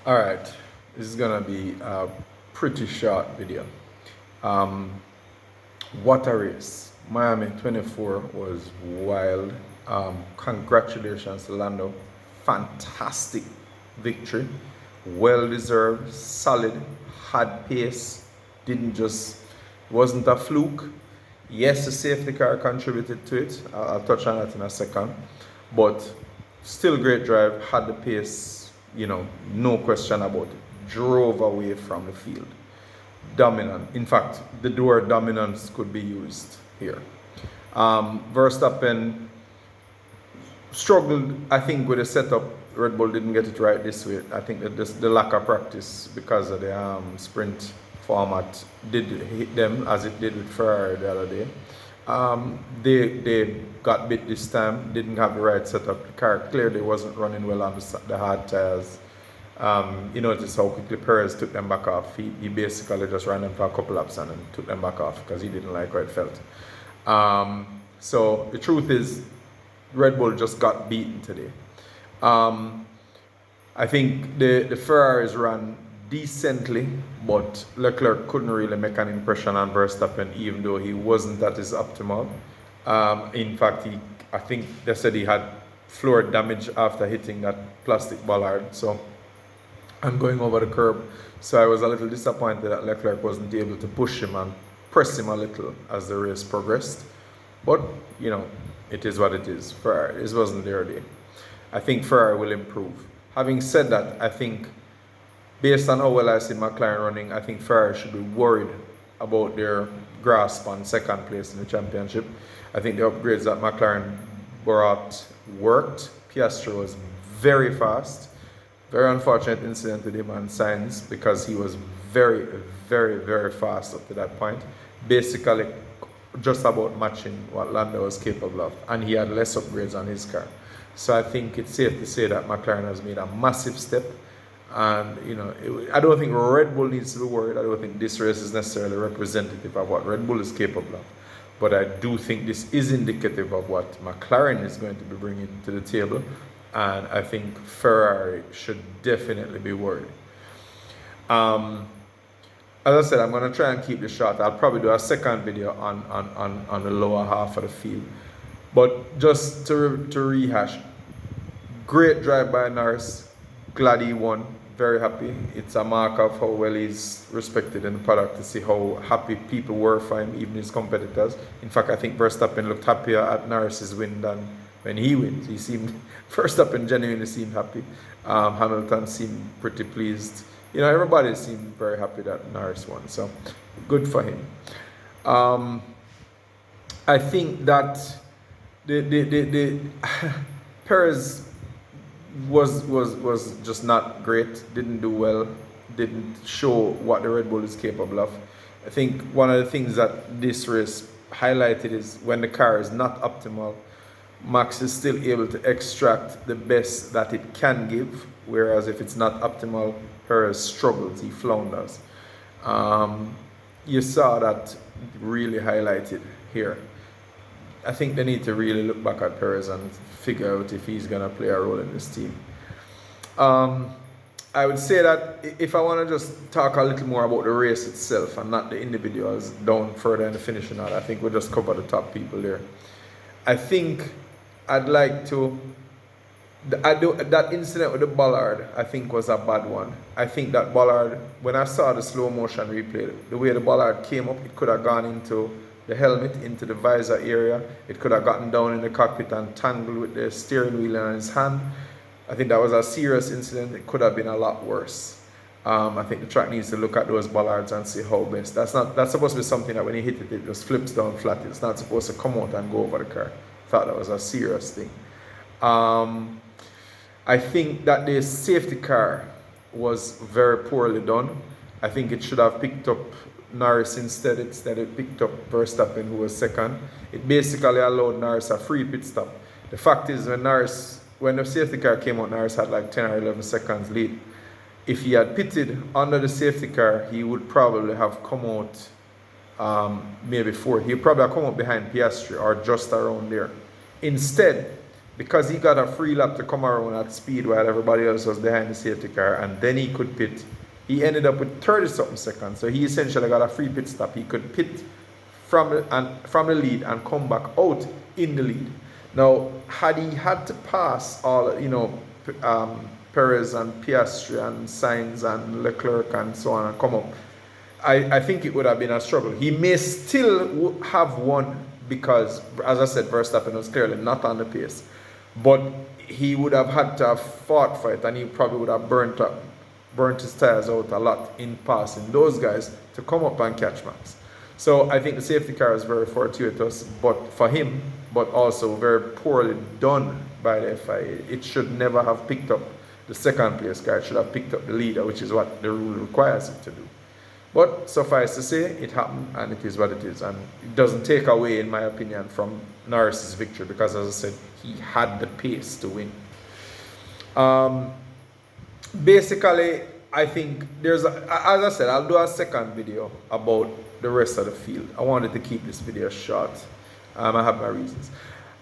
All right, this is gonna be a pretty short video. Um, what a race! Miami 24 was wild. Congratulations to Lando. Fantastic victory. Well deserved, solid, had pace, didn't just, wasn't a fluke. Yes, the safety car contributed to it. I'll touch on that in a second. But still great drive, had the pace, no question about it. Drove away from the field. Dominant. In fact, the word dominance could be used here. Verstappen struggled, I think, with the setup. Red Bull didn't get it right this way. I think that the lack of practice because of the sprint format did hit them as it did with Ferrari the other day. They got bit this time, didn't have the right setup. The car clearly wasn't running well on the hard tires. You notice how quickly Perez took them back off. He basically just ran them for a couple laps and then took them back off because he didn't like how it felt. So the truth is, Red Bull just got beaten today. I think the Ferraris ran decently, but Leclerc couldn't really make an impression on Verstappen, even though he wasn't at his optimal. In fact, I think they said he had floor damage after hitting that plastic bollard. So I'm going over the curb. So I was a little disappointed that Leclerc wasn't able to push him and press him a little as the race progressed. But, it is what it is. Ferrari, this wasn't their day. I think Ferrari will improve. Having said that, I think based on how well I see McLaren running, I think Ferrari should be worried about their grasp on second place in the championship. I think the upgrades that McLaren brought worked. Piastri was very fast. Very unfortunate incident with him and Sainz because he was very, very, very fast up to that point. Basically, just about matching what Lando was capable of, and he had less upgrades on his car. So I think it's safe to say that McLaren has made a massive step. And, I don't think Red Bull needs to be worried. I don't think this race is necessarily representative of what Red Bull is capable of. But I do think this is indicative of what McLaren is going to be bringing to the table. And I think Ferrari should definitely be worried. As I said, I'm going to try and keep this short. I'll probably do a second video on the lower half of the field. But just to rehash, great drive by Norris. Glad he won. Very happy. It's a mark of how well he's respected in the paddock to see how happy people were for him, even his competitors. In fact, I think Verstappen looked happier at Norris's win than when he wins. Verstappen genuinely seemed happy. Hamilton seemed pretty pleased. Everybody seemed very happy that Norris won. So good for him. I think that the Perez was just not great, didn't do well, didn't show what the Red Bull is capable of. I think one of the things that this race highlighted is when the car is not optimal, Max is still able to extract the best that it can give, whereas if it's not optimal, Perez struggles, he flounders. You saw that really highlighted here. I think they need to really look back at Perez and figure out if he's going to play a role in this team. I would say that if I want to just talk a little more about the race itself and not the individuals down further in the finishing order, I think we'll just cover the top people there. I think I'd like to... that incident with the bollard, I think, was a bad one. I think that bollard, when I saw the slow motion replay, the way the bollard came up, it could have gone into the helmet, into the visor area. It could have gotten down in the cockpit and tangled with the steering wheel in his hand. I think that was a serious incident. It could have been a lot worse. I think the track needs to look at those bollards and see how best. That's supposed to be something that when you hit it, it just flips down flat. It's not supposed to come out and go over the car. I thought that was a serious thing. I think that the safety car was very poorly done. I think it should have picked up Norris instead it picked up Verstappen, who was second. It basically allowed Norris a free pit stop. The fact is, when the safety car came out, Norris had like 10 or 11 seconds lead. If he had pitted under the safety car, he would probably have come out maybe fourth. He would probably have come out behind Piastri or just around there. Instead, because he got a free lap to come around at speed while everybody else was behind the safety car, and then he could pit. He ended up with 30 something seconds, so he essentially got a free pit stop. He could pit from the lead and come back out in the lead. Now, had he had to pass all, Perez and Piastri and Sainz and Leclerc and so on and come up, I think it would have been a struggle. He may still have won because, as I said, Verstappen was clearly not on the pace. But he would have had to have fought for it, and he probably would have burnt his tires out a lot in passing those guys to come up and catch Max. So I think the safety car is very fortuitous, but for him, but also very poorly done by the FIA. It should never have picked up the second place car. It should have picked up the leader, which is what the rule requires it to do. But suffice to say, it happened, and it is what it is. And it doesn't take away, in my opinion, from Norris's victory, because, as I said, he had the pace to win. Basically, I think as I said, I'll do a second video about the rest of the field. I wanted to keep this video short. I have my reasons.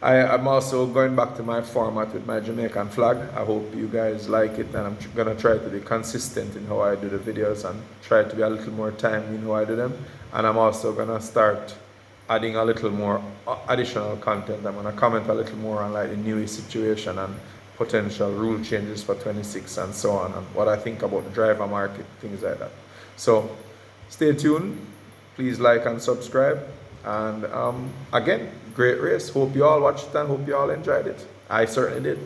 I'm also going back to my format with my Jamaican flag. I hope you guys like it, and I'm gonna try to be consistent in how I do the videos and try to be a little more timely in how I do them. And I'm also gonna start adding a little more additional content. I'm gonna comment a little more on like the Newey situation and potential rule changes for 26 and so on, and what I think about the driver market, things like that. So stay tuned. Please like and subscribe. And again, great race. Hope you all watched it and hope you all enjoyed it. I certainly did.